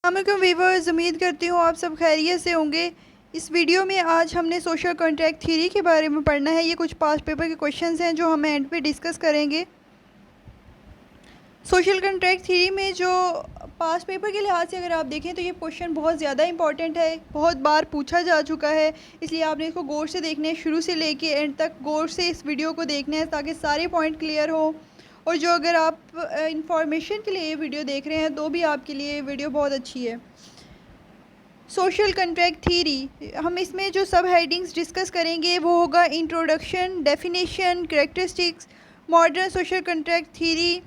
अस्सलामुअलैकुम वीवर्स, उम्मीद करती हूँ आप सब खैरियत से होंगे। इस वीडियो में आज हमने सोशल कॉन्ट्रैक्ट थ्योरी के बारे में पढ़ना है। ये कुछ पास्ट पेपर के क्वेश्चंस हैं जो हम एंड पे डिस्कस करेंगे। सोशल कॉन्ट्रैक्ट थ्योरी में जो पास्ट पेपर के लिहाज से अगर आप देखें तो ये क्वेश्चन बहुत ज़्यादा इंपॉर्टेंट है, बहुत बार पूछा जा चुका है, इसलिए आपने इसको गौर से देखना है, शुरू से लेके एंड तक गौर से इस वीडियो को देखना है ताकि सारे पॉइंट क्लियर हो। और जो अगर आप इंफॉर्मेशन के लिए ये वीडियो देख रहे हैं तो भी आपके लिए ये वीडियो बहुत अच्छी है। सोशल कॉन्ट्रैक्ट थ्योरी, हम इसमें जो सब हेडिंग्स डिस्कस करेंगे वो होगा introduction, definition, characteristics, modern social contract theory,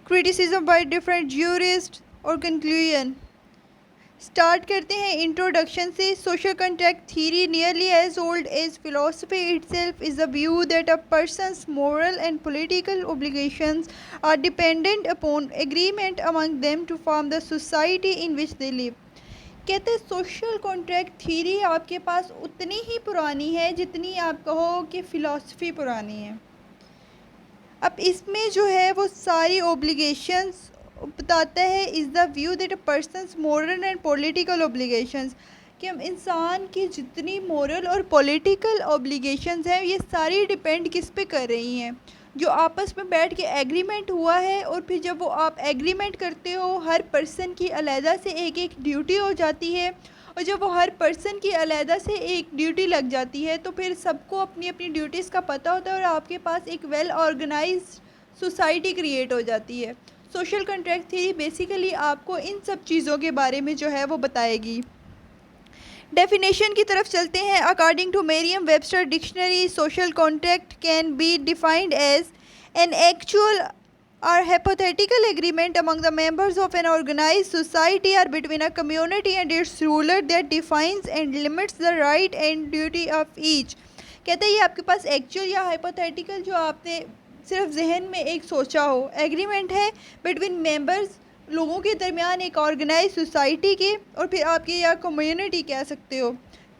criticism by different jurist और कंक्लूजन। स्टार्ट करते हैं इंट्रोडक्शन से। Social contract theory, nearly as old as philosophy itself, is the view that a person's moral and political obligations are dependent upon agreement among them to form the society in which they live। कहते हैं social contract theory आपके पास उतनी ही पुरानी है जितनी आप कहो कि फ़िलासफ़ी पुरानी है। अब इसमें जो है वो सारी ओब्लिगेशंस बताता है। Is the view that a person's moral and political obligations, कि हम इंसान की जितनी मोरल और पॉलिटिकल ओब्लिगेशंस हैं ये सारी डिपेंड किस पे कर रही हैं, जो आपस में बैठ के एग्रीमेंट हुआ है। और फिर जब वो आप एग्रीमेंट करते हो, हर पर्सन की अलहदा से एक एक ड्यूटी हो जाती है, और जब वो हर पर्सन की अलहदा से एक ड्यूटी लग जाती है तो फिर सबको अपनी अपनी ड्यूटीज़ का पता होता है और आपके पास एक वेल ऑर्गेनाइज्ड सोसाइटी क्रिएट हो जाती है। सोशल कॉन्ट्रैक्ट थ्योरी बेसिकली आपको इन सब चीज़ों के बारे में जो है वो बताएगी। डेफिनेशन की तरफ चलते हैं। According to Merriam Webster dictionary, social contract can be defined as an actual or hypothetical agreement among the members of an organized society or between a community and its ruler that defines and limits the right and duty of each। कहते हैं ये आपके पास actual या hypothetical, जो आपने सिर्फ जहन में एक सोचा हो, एग्रीमेंट है बिटवीन मेंबर्स, लोगों के दरमियान एक ऑर्गेनाइज सोसाइटी के, और फिर आपके या कम्युनिटी कह सकते हो,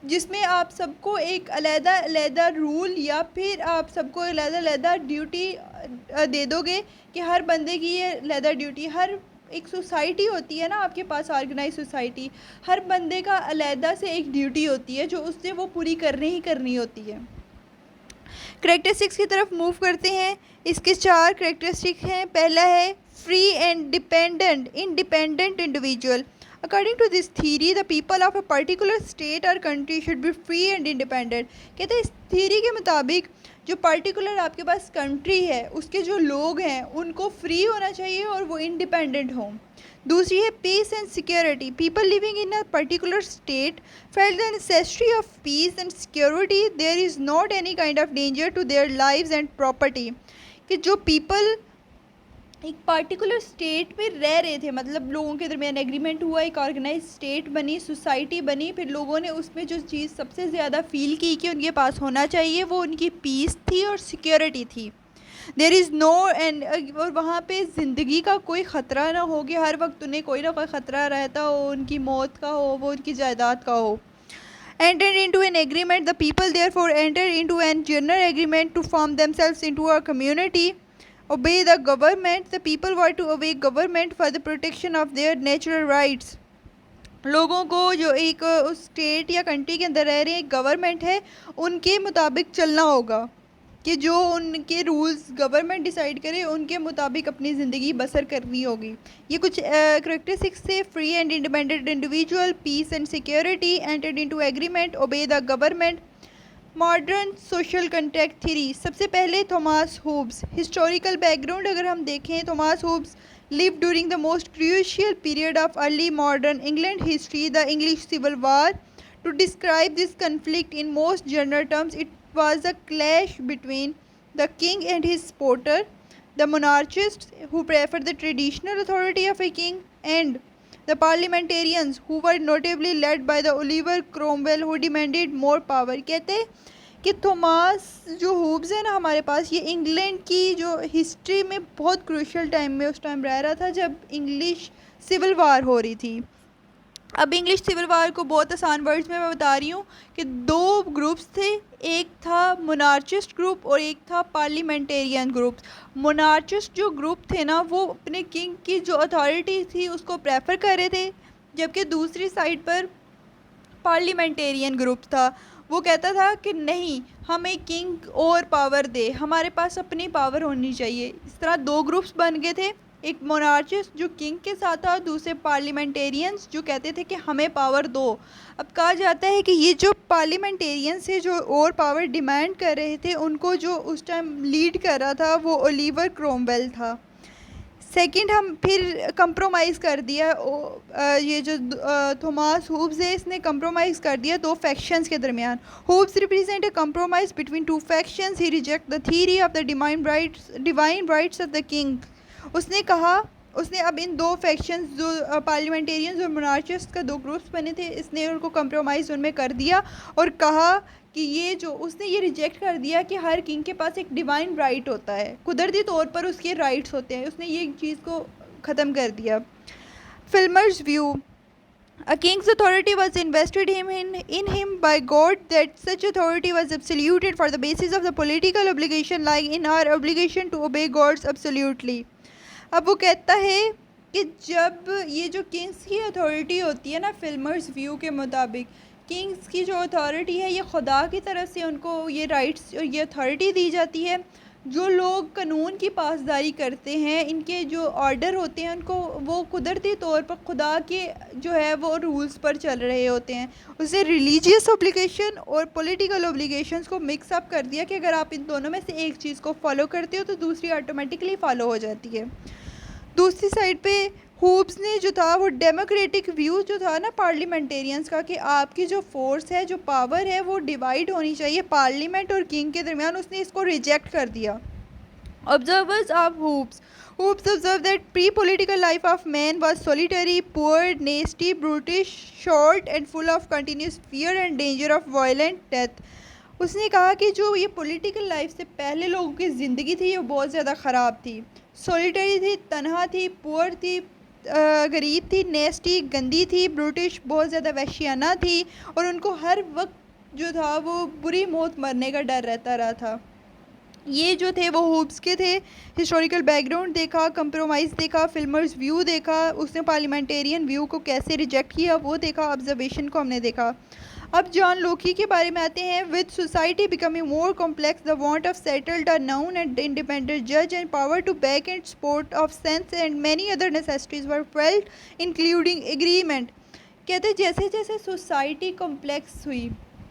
जिसमें आप सबको एक अलहदा रूल या फिर आप सबको अलहदा ड्यूटी दे दोगे कि हर बंदे की ये अलहदा ड्यूटी। हर एक सोसाइटी होती है ना आपके पास, ऑर्गेनाइज सोसाइटी, हर बंदे का अलहदा से एक ड्यूटी होती है जो उससे वो पूरी करनी ही करनी होती है। करेक्टरिस्टिक्स की तरफ मूव करते हैं। इसके 4 करेक्टरिस्टिक हैं। पहला है free and independent individual. According to this theory, the people of a particular state or country should be free and independent। कहते हैं इस थ्योरी के मुताबिक जो पर्टिकुलर आपके पास कंट्री है उसके जो लोग हैं उनको फ्री होना चाहिए और वो इंडिपेंडेंट हों। दूसरी है peace and security. People living in a particular state feel the necessity of peace and security, there is not any kind of danger to their lives and property. कि जो पीपल एक पार्टिकुलर स्टेट में रह रहे थे, मतलब लोगों के दरमियान एग्रीमेंट हुआ, एक ऑर्गेनाइज स्टेट बनी, सोसाइटी बनी, फिर लोगों ने उसमें जो चीज़ सबसे ज़्यादा फील की कि उनके पास होना चाहिए वो उनकी पीस थी और सिक्योरिटी थी। देयर इज़ नो एंड, और वहाँ पे ज़िंदगी का कोई ख़तरा ना हो कि हर वक्त उन्हें कोई ना कोई ख़तरा रहता हो, उनकी मौत का हो, वो उनकी जायदाद का हो। Entered into an agreement, the people therefore enter into an general agreement to form themselves into a community, obey the government। The people were to obey government for the protection of their natural rights। लोगों को जो एक उस state या country के अंदर रह रहे हैं, गवर्नमेंट है, उनके मुताबिक चलना होगा कि जो उनके रूल्स गवर्नमेंट डिसाइड करे उनके मुताबिक अपनी ज़िंदगी बसर करनी होगी। ये कुछ करेक्टरिस्टिक्स थे। Free and independent individual, peace and security, entered into agreement, obey the government. Modern social contract theory, सबसे पहले थॉमस होब्स। हिस्टोरिकल बैकग्राउंड अगर हम देखें, Thomas Hobbes lived during the most crucial period of early modern England history, the English Civil War। To describe this conflict in most general terms, it was a clash between the king and his supporter, the monarchists who preferred the traditional authority of a king, and the parliamentarians who were notably led by the Oliver Cromwell who demanded more power। कहते हैं कि Thomas जो Hobbes है ना हमारे पास, ये England की जो हिस्ट्री में बहुत क्रूशियल टाइम में उस टाइम रह रहा था जब इंग्लिश सिविल वार हो रही थी। अब इंग्लिश सिविल वार को बहुत आसान वर्ड्स में मैं बता रही हूँ कि दो ग्रुप्स थे, एक था मोनार्चिस्ट ग्रुप और एक था पार्लियामेंटेरियन ग्रुप। मोनार्चिस्ट जो ग्रुप थे ना, वो अपने किंग की जो अथॉरिटी थी उसको प्रेफर कर रहे थे, जबकि दूसरी साइड पर पार्लियामेंटेरियन ग्रुप था, वो कहता था कि नहीं, हमें किंग और पावर दे, हमारे पास अपनी पावर होनी चाहिए। इस तरह दो ग्रुप्स बन गए थे, एक मोनार्चिस्ट जो किंग के साथ था, दूसरे पार्लियामेंटेरियंस जो कहते थे कि हमें पावर दो। अब कहा जाता है कि ये जो पार्लियामेंटेरियंस है जो और पावर डिमांड कर रहे थे, उनको जो उस टाइम लीड कर रहा था वो ओलिवर क्रोमवेल था। सेकंड, हम फिर कंप्रोमाइज़ कर दिया, ये जो थॉमस होब्स है इसने कंप्रोमाइज़ कर दिया दो फैक्शंस के दरमियान। Hobbes represent a compromise between two factions, he reject the theory of the divine rights of the king. उसने कहा, उसने अब इन दो फैक्शंस जो पार्लियामेंटेरियंस और मोनार्चिस्ट का दो ग्रुप्स बने थे, इसने उनको कंप्रोमाइज़ उनमें कर दिया और कहा कि ये जो उसने ये रिजेक्ट कर दिया कि हर किंग के पास एक डिवाइन राइट होता है, कुदरती तौर पर उसके राइट्स होते हैं, उसने ये चीज़ को ख़त्म कर दिया। फिल्मर्स view, a king's authority was invested in him by God, that such authority was absoluted for the basis of the political obligation lying in our obligation to obey God's absolutely। अब वो कहता है कि जब ये जो किंग्स की authority होती है ना, फिल्मर्स व्यू के मुताबिक किंग्स की जो अथॉरिटी है ये खुदा की तरफ से उनको ये राइट्स और ये अथॉरिटी दी जाती है। जो लोग कानून की पासदारी करते हैं, इनके जो ऑर्डर होते हैं, उनको वो कुदरती तौर पर खुदा के जो है वो रूल्स पर चल रहे होते हैं। उसे रिलीजियस ऑब्लिगेशन और पॉलिटिकल ऑब्लिगेशंस को मिक्स अप कर दिया कि अगर आप इन दोनों में से एक चीज़ को फॉलो करते हो तो दूसरी ऑटोमेटिकली फ़ॉलो हो जाती है। दूसरी साइड पे होब्स ने जो था वो डेमोक्रेटिक व्यू जो था ना पार्लियामेंटेरियंस का, कि आपकी जो फोर्स है, जो पावर है, वो डिवाइड होनी चाहिए पार्लियामेंट और किंग के दरमियान, उसने इसको रिजेक्ट कर दिया। Observers of Hobbes observed that pre-political life of man was solitary, poor, nasty, brutish, short and full of continuous fear and danger of violent death। उसने कहा कि जो ये पॉलिटिकल लाइफ से पहले लोगों की ज़िंदगी थी ये बहुत ज़्यादा ख़राब थी, सॉलिटरी थी, तनहा थी, पुअर थी, गरीब थी, नेस्टी गंदी थी, ब्रिटिश बहुत ज़्यादा वहशियाना थी, और उनको हर वक्त जो था वो बुरी मौत मरने का डर रहता रहा था। ये जो थे वो होब्स के थे। हिस्टोरिकल बैकग्राउंड देखा, कंप्रोमाइज़ देखा, फिल्मर्स व्यू देखा, उसने पार्लियामेंटेरियन व्यू को कैसे रिजेक्ट किया वो देखा, ऑब्जर्वेशन को हमने देखा। अब जॉन लोकी के बारे में आते हैं। With society becoming more complex, the want of settled a known and independent जज and power to back and support of sense and many other necessities were felt including agreement. कहते जैसे जैसे सोसाइटी कॉम्प्लेक्स हुई,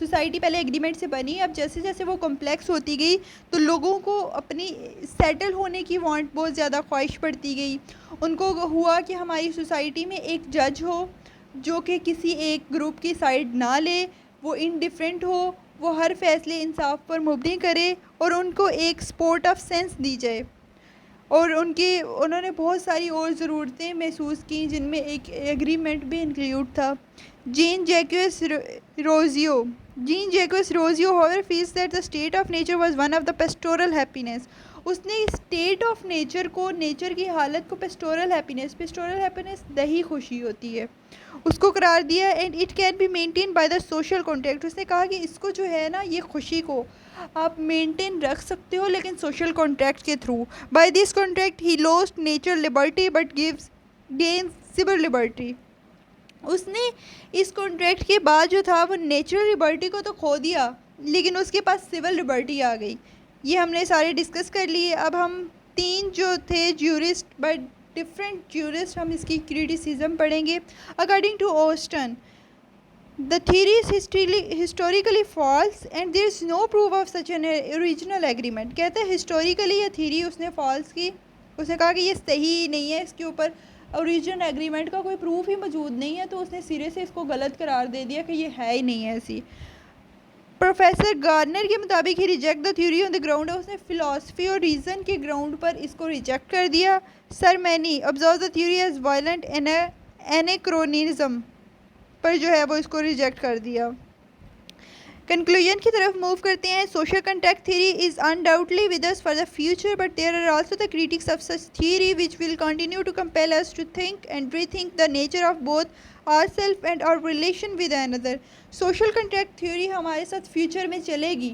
society पहले agreement से बनी, अब जैसे जैसे वो कॉम्प्लेक्स होती गई तो लोगों को अपनी सेटल होने की वांट बहुत ज़्यादा ख्वाहिश बढ़ती गई। उनको हुआ कि हमारी सोसाइटी में एक जज हो जो कि किसी एक ग्रुप की साइड ना ले, वो इनडिफरेंट हो, वो हर फैसले इंसाफ पर मबनी करे और उनको एक स्पोर्ट ऑफ सेंस दी जाए। और उन्होंने बहुत सारी और ज़रूरतें महसूस की जिनमें एक एग्रीमेंट भी इंक्लूड था। Jean Jacques Rousseau however feels that the state of nature was one of the pastoral happiness। उसने स्टेट ऑफ नेचर को, नेचर की हालत को पेस्टोरल हैप्पीनेस दही खुशी होती है, उसको करार दिया। And it can be maintain by the social contract. उसने कहा कि इसको जो है ना, ये खुशी को आप मेंटेन रख सकते हो लेकिन सोशल कॉन्ट्रैक्ट के through. By this contract he lost nature liberty but gain civil liberty. उसने इस कॉन्ट्रैक्ट के बाद जो था वो नेचुरल लिबर्टी को तो खो दिया लेकिन उसके पास सिविल लिबर्टी आ गई। ये हमने सारे डिस्कस कर लिए। अब हम तीन जो थे ज्यूरिस्ट बट डिफरेंट ज्यूरिस्ट, हम इसकी क्रिटिसिज्म पढ़ेंगे। According to Austin, the theory is historically false and there is no proof of such an original agreement. कहते हैं हिस्टोरिकली ये थ्योरी उसने फॉल्स की, उसने कहा कि ये सही नहीं है, इसके ऊपर ओरिजिनल एग्रीमेंट का कोई प्रूफ ही मौजूद नहीं है, तो उसने सिरे से इसको गलत करार दे दिया कि ये है ही नहीं है ऐसी। प्रोफेसर गार्नर के मुताबिक ही reject the theory on the ground, उसने फ़िलासफ़ी और रीज़न के ग्राउंड पर इसको रिजेक्ट कर दिया। Sir Maine observe the theory as violent anachronism पर जो है वो इसको रिजेक्ट कर दिया। कंक्लूजन की तरफ मूव करते हैं। Social contract theory is undoubtedly with us for the future, but there are also the critics of such theory which will continue to compel us to think and rethink the nature of both our self and our relation with another. Social contract theory हमारे साथ future में चलेगी,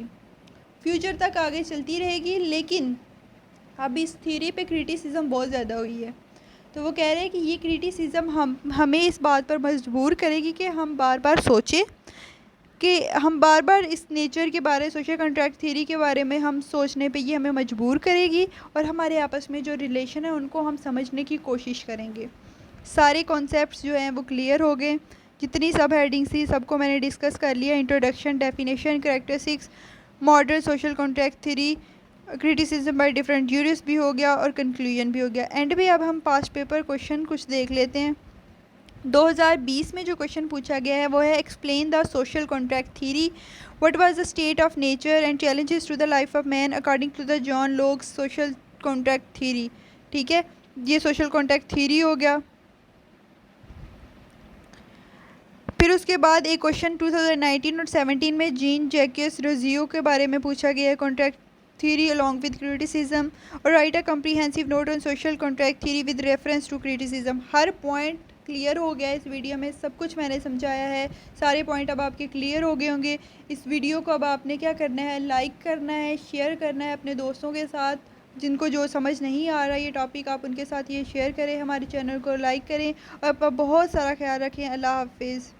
future तक आगे चलती रहेगी, लेकिन अब इस थ्योरी पे क्रिटिसिज्म बहुत ज़्यादा हुई है। तो वो कह रहे हैं कि ये क्रिटिसिज्म हमें इस बात पर मजबूर करेगी कि हम बार बार सोचें, कि हम बार बार इस नेचर के बारे, सोशल कॉन्ट्रैक्ट थ्योरी के बारे में हम सोचने पे ये हमें मजबूर करेगी, और हमारे आपस में जो रिलेशन है उनको हम समझने की कोशिश करेंगे। सारे कॉन्सेप्ट्स जो हैं वो क्लियर हो गए। जितनी सब हेडिंग्स थी सबको मैंने डिस्कस कर लिया। Introduction, definition, characteristics, modern social contract theory, criticism by different jurist भी हो गया और कंक्लूजन भी हो गया। एंड भी अब हम पास्ट पेपर क्वेश्चन कुछ देख लेते हैं। 2020 में जो क्वेश्चन पूछा गया है वो है explain the social contract theory, what was the state of nature and challenges to the life of man according to the John Locke's social contract theory. ठीक है, ये सोशल कॉन्ट्रैक्ट थ्योरी हो गया। फिर उसके बाद एक क्वेश्चन 2019 और 17 में जीन जैक्स रोजियो के बारे में पूछा गया है, contract theory along with criticism, और write a comprehensive note on social contract theory with reference to criticism. हर पॉइंट क्लियर हो गया है इस वीडियो में, सब कुछ मैंने समझाया है, सारे पॉइंट अब आपके क्लियर हो गए होंगे। इस वीडियो को अब आपने क्या करना है, लाइक करना है, शेयर करना है अपने दोस्तों के साथ, जिनको जो समझ नहीं आ रहा ये टॉपिक, आप उनके साथ ये शेयर करें, हमारे चैनल को लाइक करें, और आप बहुत सारा ख्याल रखें। अल्लाह हाफिज़।